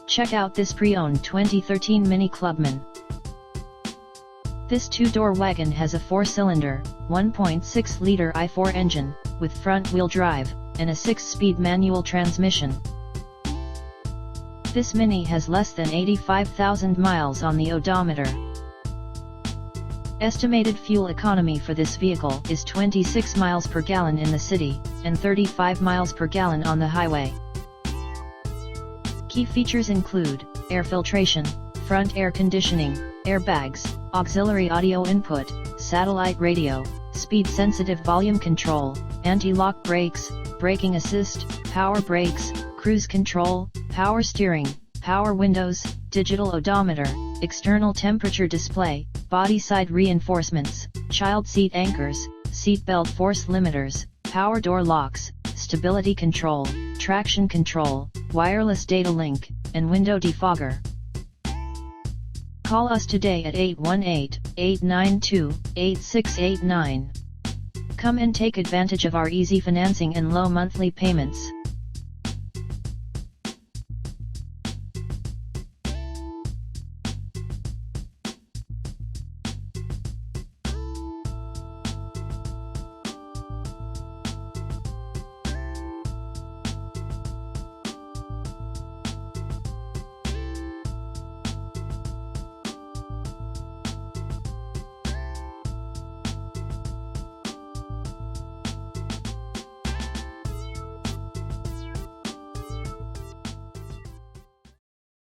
Check out this pre-owned 2013 Mini Clubman. This two-door wagon has a 4-cylinder, 1.6-liter i4 engine, with front-wheel drive, and a 6-speed manual transmission. This Mini has less than 85,000 miles on the odometer. Estimated fuel economy for this vehicle is 26 miles per gallon in the city, and 35 miles per gallon on the highway. Key features include air filtration, front air conditioning, airbags, auxiliary audio input, satellite radio, speed-sensitive volume control, anti-lock brakes, braking assist, power brakes, cruise control, power steering, power windows, digital odometer, external temperature display, body side reinforcements, child seat anchors, seat belt force limiters, power door locks, stability control, traction control, wireless data link, and window defogger. Call us today at 818-892-8689. Come and take advantage of our easy financing and low monthly payments.